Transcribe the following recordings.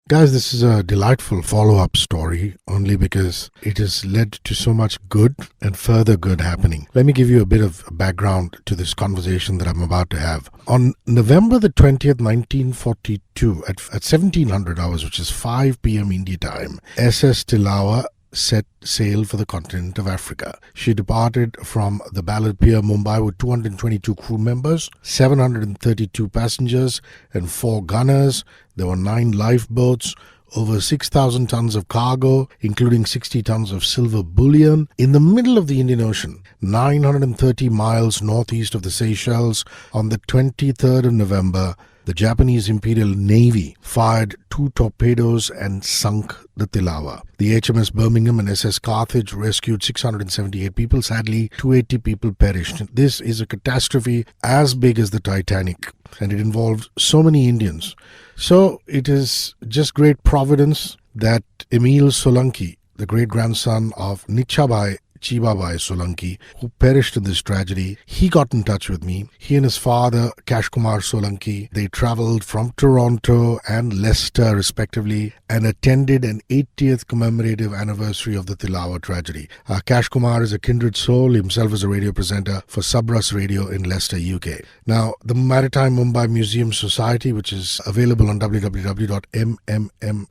Guys, this is a delightful follow-up story only because it has led to so much good and further good happening. Let me give you a bit of background to this conversation that I'm about to have. On November the 20th, 1942, at 1700 hours, which is 5 p.m. India time, SS Tilawa set sail for the continent of Africa. She departed from the Ballad Pier, Mumbai, with 222 crew members, 732 passengers, and 4 gunners. There were 9 lifeboats, over 6,000 tons of cargo, including 60 tons of silver bullion, in the middle of the Indian Ocean, 930 miles northeast of the Seychelles. On the 23rd of November, the Japanese Imperial Navy fired 2 torpedoes and sunk the Tilawa. The HMS Birmingham and SS Carthage rescued 678 people. Sadly, 280 people perished. This is a catastrophe as big as the Titanic, and it involved so many Indians. So it is just great providence that Emile Solanki, the great-grandson of Nichabai Chibabai Solanki, who perished in this tragedy, he got in touch with me. He and his father, Kashkumar Solanki, they travelled from Toronto and Leicester respectively and attended an 80th commemorative anniversary of the Tilawa tragedy. Kashkumar is a kindred soul. Himself is a radio presenter for Sabras Radio in Leicester, UK. Now, the Maritime Mumbai Museum Society, which is available on www.mmms,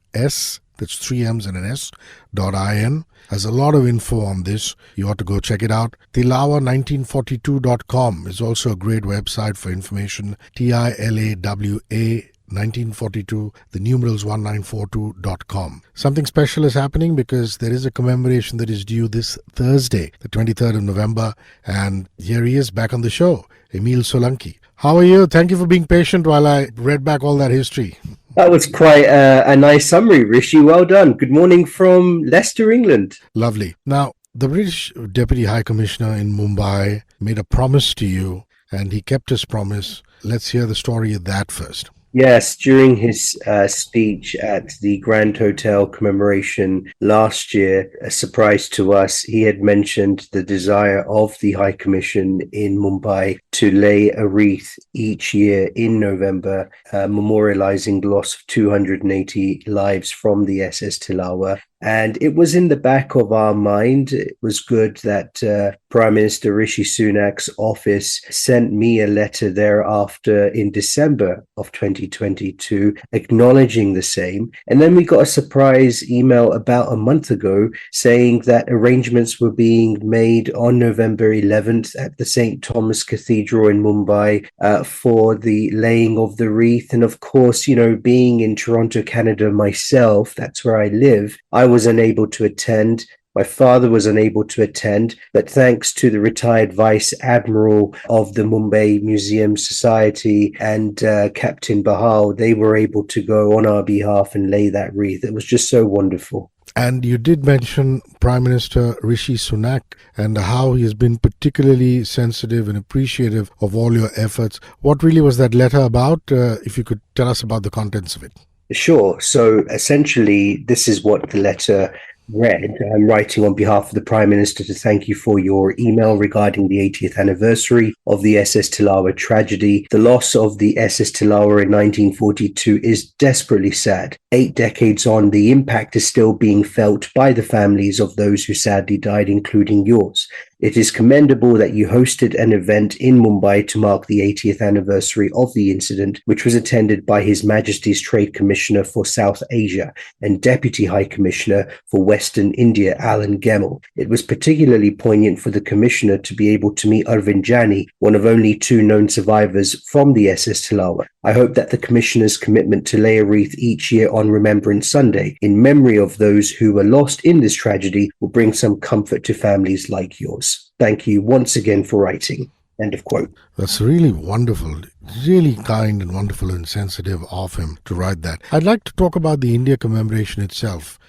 that's 3 M's and an S, .in, has a lot of info on this. You ought to go check it out. Tilawa1942.com is also a great website for information. TILAWA 1942, the numerals 1942.com. Something special is happening because there is a commemoration that is due this Thursday, the 23rd of November, and here he is back on the show, Emile Solanki. How are you? Thank you for being patient while I read back all that history. That was quite a nice summary, Hrishi. Well done. Good morning from Leicester, England. Lovely. Now, the British Deputy High Commissioner in Mumbai made a promise to you, and he kept his promise. Let's hear the story of that first. Yes, during his speech at the Grand Hotel commemoration last year, a surprise to us, he had mentioned the desire of the High Commission in Mumbai to lay a wreath each year in November, memorializing the loss of 280 lives from the SS Tilawa. And it was in the back of our mind. It was good that Prime Minister Rishi Sunak's office sent me a letter thereafter in December of 2022 acknowledging the same. And then we got a surprise email about a month ago saying that arrangements were being made on November 11th at the St. Thomas Cathedral in Mumbai for the laying of the wreath. And of course, you know, being in Toronto, Canada myself, that's where I live, I was unable to attend. My father was unable to attend, but thanks to the retired Vice Admiral of the Mumbai Museum Society and Captain Bahal, they were able to go on our behalf and lay that wreath. It was just so wonderful. And you did mention Prime Minister Rishi Sunak and how he has been particularly sensitive and appreciative of all your efforts. What really was that letter about? If you could tell us about the contents of it. Sure. So essentially, this is what the letter read. I'm writing on behalf of the Prime Minister to thank you for your email regarding the 80th anniversary of the SS Tilawa tragedy. The loss of the SS Tilawa in 1942 is desperately sad. 8 decades on, the impact is still being felt by the families of those who sadly died, including yours. It is commendable that you hosted an event in Mumbai to mark the 80th anniversary of the incident, which was attended by His Majesty's Trade Commissioner for South Asia and Deputy High Commissioner for Western India, Alan Gemmell. It was particularly poignant for the Commissioner to be able to meet Arvind Jani, one of only 2 known survivors from the SS Tilawa. I hope that the Commissioner's commitment to lay a wreath each year on Remembrance Sunday in memory of those who were lost in this tragedy will bring some comfort to families like yours. Thank you once again for writing. End of quote. That's really wonderful, really kind and wonderful and sensitive of him to write that. I'd like to talk about the India commemoration itself.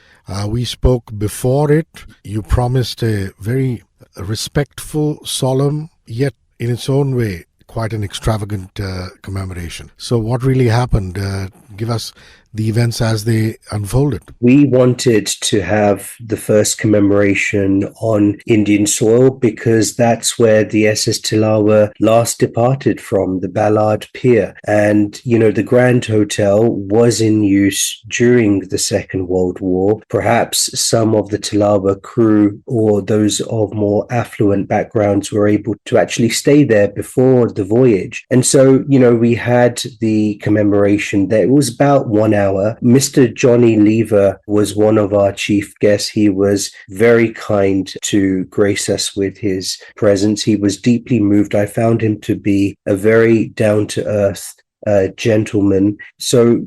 We spoke before it. You promised a very respectful, solemn, yet in its own way, quite an extravagant commemoration. So what really happened? Give us the events as they unfolded? We wanted to have the first commemoration on Indian soil because that's where the SS Tilawa last departed from, the Ballard Pier. And, the Grand Hotel was in use during the Second World War. Perhaps some of the Tilawa crew or those of more affluent backgrounds were able to actually stay there before the voyage. And so, we had the commemoration there. It was about 1 hour. Mr. Johnny Lever was one of our chief guests. He was very kind to grace us with his presence. He was deeply moved. I found him to be a very down-to-earth gentleman. So,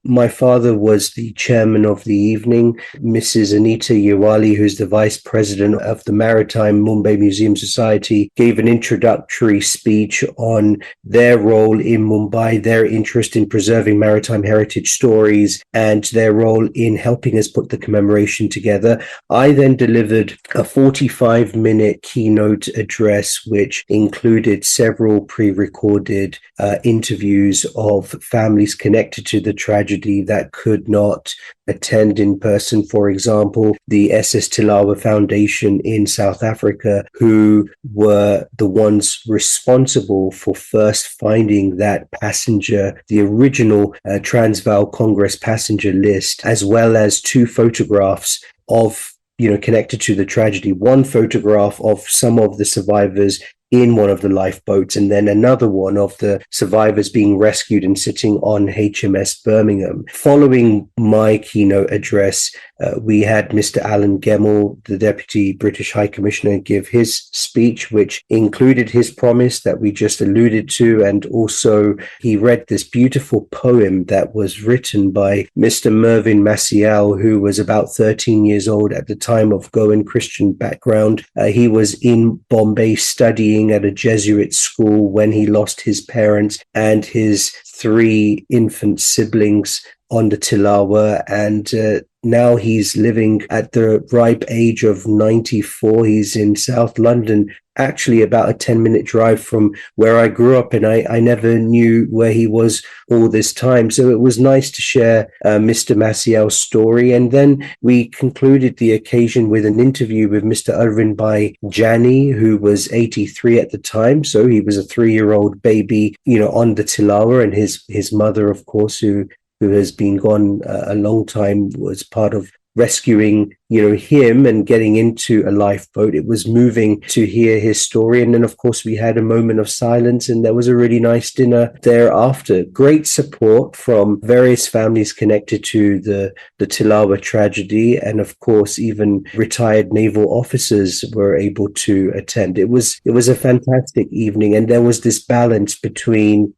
my father was the chairman of the evening. Mrs. Anita Yawali, who's the vice president of the Maritime Museum Society, gave an introductory speech on their role in Mumbai, their interest in preserving maritime heritage stories, and their role in helping us put the commemoration together. I then delivered a 45-minute keynote address, which included several pre-recorded interviews of families connected to the tragedy that could not attend in person. For example, the SS Tilawa Foundation in South Africa, who were the ones responsible for first finding that passenger, the original Transvaal Congress passenger list, as well as 2 photographs of connected to the tragedy. One photograph of some of the survivors in one of the lifeboats, and then another one of the survivors being rescued and sitting on HMS Birmingham. Following my keynote address, we had Mr. Alan Gemmell, the Deputy British High Commissioner, give his speech, which included his promise that we just alluded to, and also he read this beautiful poem that was written by Mr. Mervyn Maciel, who was about 13 years old at the time of Goan Christian background. He was in Bombay studying at a Jesuit school when he lost his parents and his 3 infant siblings on the Tilawa, and now he's living at the ripe age of 94. He's in South London, actually about a 10-minute drive from where I grew up, and I never knew where he was all this time. So it was nice to share Mr. Maciel's story. And then we concluded the occasion with an interview with Mr. Arvind Bhai Jani, who was 83 at the time. So he was a 3-year-old baby, on the Tilawa, and his mother, of course, who has been gone a long time, was part of rescuing, him and getting into a lifeboat. It was moving to hear his story. And then, of course, we had a moment of silence, and there was a really nice dinner thereafter. Great support from various families connected to the Tilawa tragedy. And of course, even retired naval officers were able to attend. It was a fantastic evening. And there was this balance between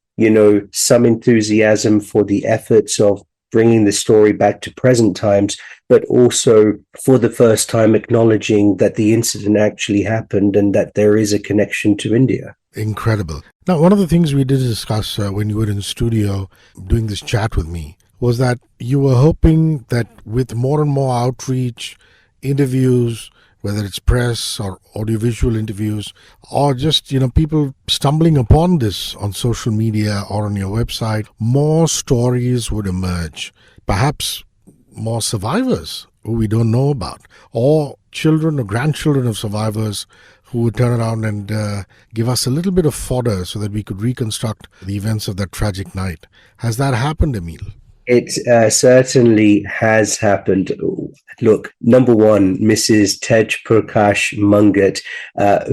some enthusiasm for the efforts of bringing the story back to present times, but also for the first time acknowledging that the incident actually happened and that there is a connection to India. Incredible. Now, one of the things we did discuss when you were in the studio doing this chat with me was that you were hoping that with more and more outreach, interviews, whether it's press or audiovisual interviews, or just, people stumbling upon this on social media or on your website, more stories would emerge. Perhaps more survivors who we don't know about, or children or grandchildren of survivors who would turn around and give us a little bit of fodder so that we could reconstruct the events of that tragic night. Has that happened, Emile? It certainly has happened. Look, number one, Mrs. Tej Prakash Mungat,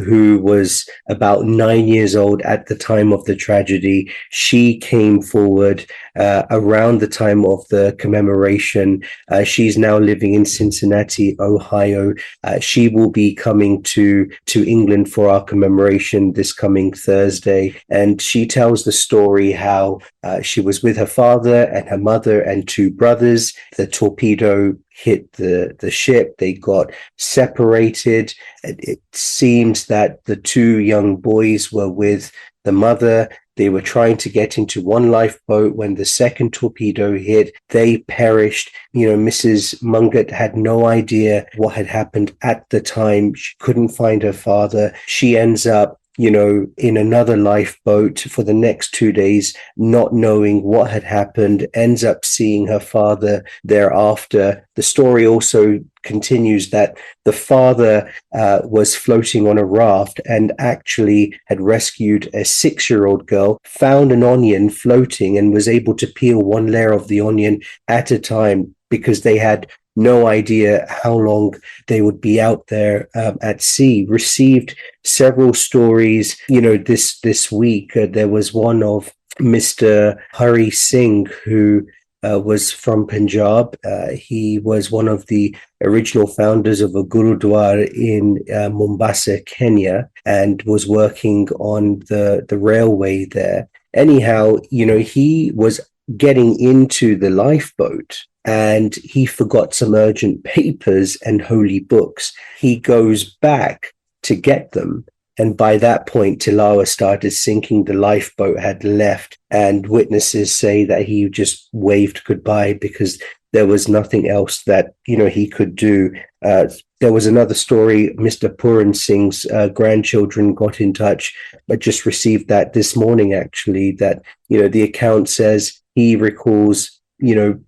who was about 9 years old at the time of the tragedy, she came forward around the time of the commemoration. She's now living in Cincinnati, Ohio. She will be coming to England for our commemoration this coming Thursday. And she tells the story how she was with her father and her mother and 2 brothers. The torpedo hit the ship. They got separated. It seems that the 2 young boys were with the mother. They were trying to get into one lifeboat when the second torpedo hit. They perished. Mrs. Mungat had no idea what had happened at the time. She couldn't find her father. She ends up in another lifeboat for the next 2 days, not knowing what had happened, ends up seeing her father thereafter. The story also continues that the father was floating on a raft and actually had rescued a 6-year-old girl, found an onion floating and was able to peel one layer of the onion at a time because they had no idea how long they would be out there at sea. Received several stories, this week. There was one of Mr. Hari Singh, who was from Punjab. He was one of the original founders of a gurudwara in Mombasa, Kenya, and was working on the railway there. Anyhow, he was getting into the lifeboat and he forgot some urgent papers and holy books. He goes back to get them. And by that point, Tilawa started sinking. The lifeboat had left, and witnesses say that he just waved goodbye because there was nothing else that, he could do. There was another story. Mr. Puran Singh's grandchildren got in touch. I just received that this morning, actually, that, the account says he recalls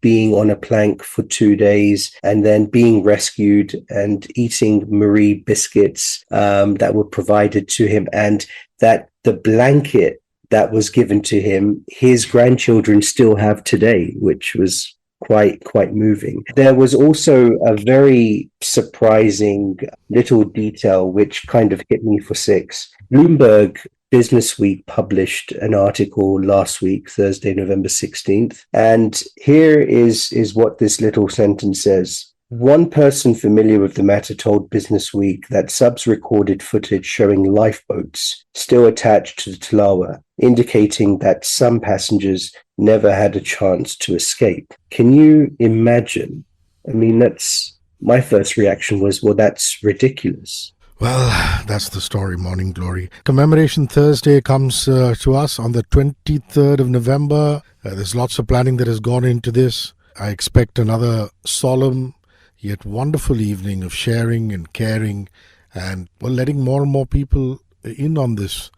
being on a plank for 2 days and then being rescued and eating Marie biscuits that were provided to him, and that the blanket that was given to him, his grandchildren still have today, which was quite moving. There was also a very surprising little detail which kind of hit me for six. Bloomberg Business Week published an article last week, Thursday, November 16th. And here is what this little sentence says. One person familiar with the matter told Business Week that subs recorded footage showing lifeboats still attached to the Tilawa, indicating that some passengers never had a chance to escape. Can you imagine? I mean, that's my first reaction was, well, that's ridiculous. Well, that's the story, Morning Glory. Commemoration Thursday comes to us on the 23rd of November. There's lots of planning that has gone into this. I expect another solemn yet wonderful evening of sharing and caring and, well, letting more and more people in on this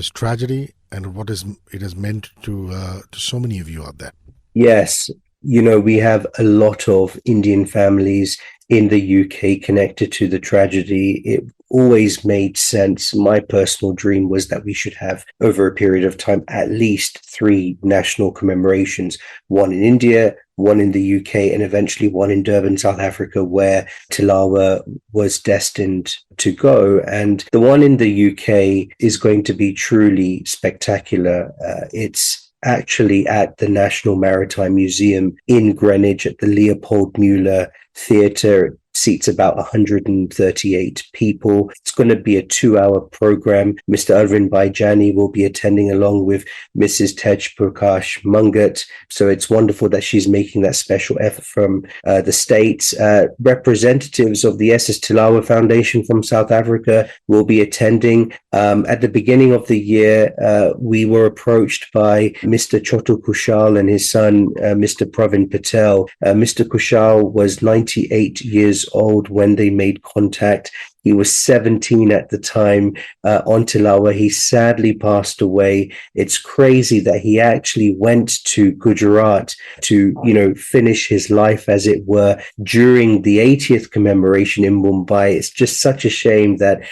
tragedy and what it has meant to so many of you out there. Yes, we have a lot of Indian families in the UK connected to the tragedy. It always made sense. My personal dream was that we should have, over a period of time, at least 3 national commemorations, one in India, one in the UK, and eventually one in Durban, South Africa, where Tilawa was destined to go. And the one in the UK is going to be truly spectacular. It's actually at the National Maritime Museum in Greenwich at the Leopold Mueller Theatre. Seats about 138 people. It's going to be a 2-hour program. Mr. Arvind Baijani will be attending along with Mrs. Tej Prakash Mungat. So it's wonderful that she's making that special effort from the States. Representatives of the SS Tilawa Foundation from South Africa will be attending. At the beginning of the year, we were approached by Mr. Chotu Kushal and his son, Mr. Pravin Patel. Mr. Kushal was 98 years old when they made contact. He was 17 at the time on Tilawa. He sadly passed away. It's crazy that he actually went to Gujarat to, finish his life, as it were, during the 80th commemoration in Mumbai. It's just such a shame that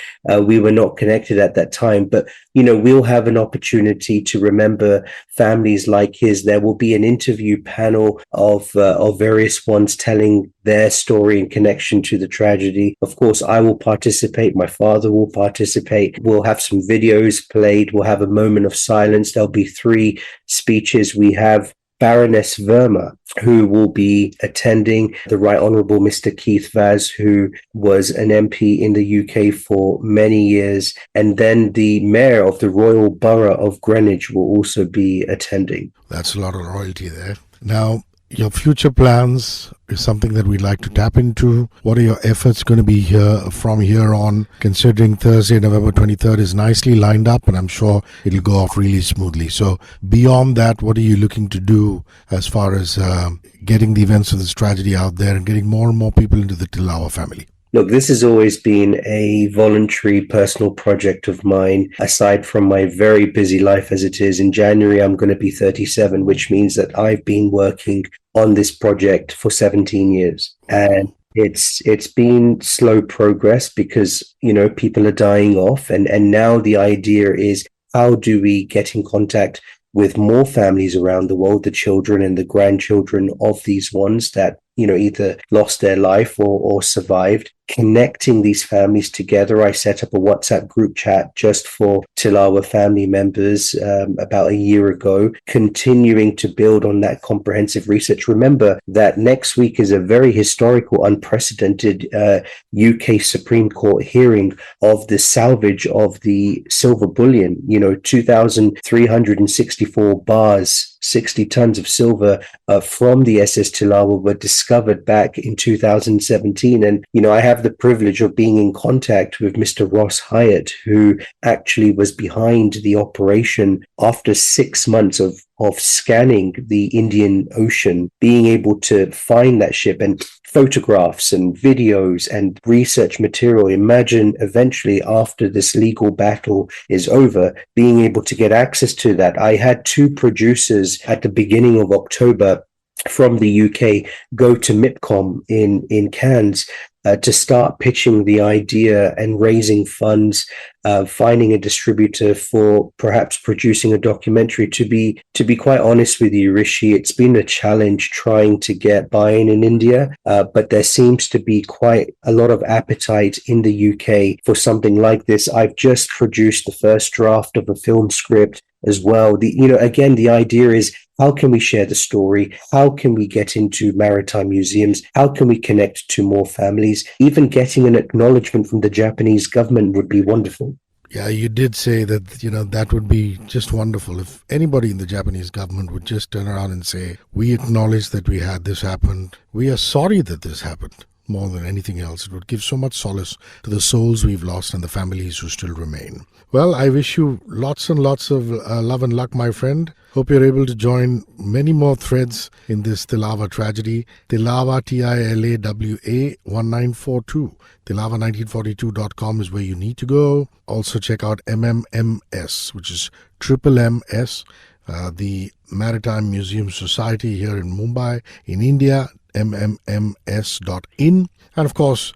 we were not connected at that time. But, we'll have an opportunity to remember families like his. There will be an interview panel of various ones telling their story in connection to the tragedy. Of course, I will participate. My father will participate. We'll have some videos played. We'll have a moment of silence. There'll be 3 speeches. We have Baroness Verma, who will be attending, the Right Honourable Mr. Keith Vaz, who was an MP in the UK for many years, and then the Mayor of the Royal Borough of Greenwich will also be attending. That's a lot of royalty there. Now, your future plans is something that we'd like to tap into. What are your efforts going to be here from here on, considering Thursday, November 23rd is nicely lined up, and I'm sure it'll go off really smoothly. So beyond that, what are you looking to do as far as getting the events of this tragedy out there and getting more and more people into the Tilawa family? Look, this has always been a voluntary personal project of mine, aside from my very busy life as it is. In January, I'm going to be 37, which means that I've been working on this project for 17 years. And it's been slow progress because, people are dying off. And now the idea is, how do we get in contact with more families around the world, the children and the grandchildren of these ones that, either lost their life or survived, connecting these families together. I set up a WhatsApp group chat just for Tilawa family members about a year ago, continuing to build on that comprehensive research. Remember that next week is a very historical, unprecedented UK Supreme Court hearing of the salvage of the silver bullion, 2,364 bars, 60 tons of silver from the SS Tilawa were discovered back in 2017. And, I have the privilege of being in contact with Mr. Ross Hyatt, who actually was behind the operation after 6 months of scanning the Indian Ocean, being able to find that ship and photographs and videos and research material. Imagine eventually, after this legal battle is over, being able to get access to that. I had 2 producers at the beginning of October from the UK go to MIPCOM in Cannes to start pitching the idea and raising funds, finding a distributor for perhaps producing a documentary. To be quite honest with you, Hrishi, it's been a challenge trying to get buy-in in India, but there seems to be quite a lot of appetite in the UK for something like this. I've just produced the first draft of a film script as well. The idea is, how can we share the story? How can we get into maritime museums? How can we connect to more families? Even getting an acknowledgement from the Japanese government would be wonderful. Yeah, you did say that, that would be just wonderful if anybody in the Japanese government would just turn around and say, we acknowledge that we had this happen. We are sorry that this happened. More than anything else, it would give so much solace to the souls we've lost and the families who still remain. Well, I wish you lots and lots of love and luck, my friend. Hope you're able to join many more threads in this Tilawa tragedy. Tilawa, Tilawa 1942. Tilawa1942.com is where you need to go. Also check out MMMS, which is Triple MS, the Maritime Museum Society here in Mumbai, in India, mmms.in. And of course,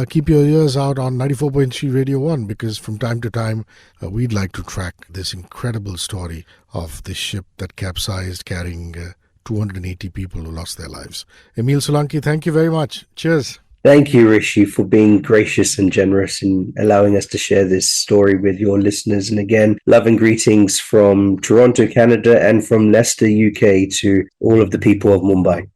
keep your ears out on 94.3 Radio 1, because from time to time we'd like to track this incredible story of this ship that capsized carrying 280 people who lost their lives. Emile Solanki, thank you very much. Cheers. Thank you, Hrishi, for being gracious and generous in allowing us to share this story with your listeners. And again, love and greetings from Toronto, Canada, and from Leicester, UK, to all of the people of Mumbai.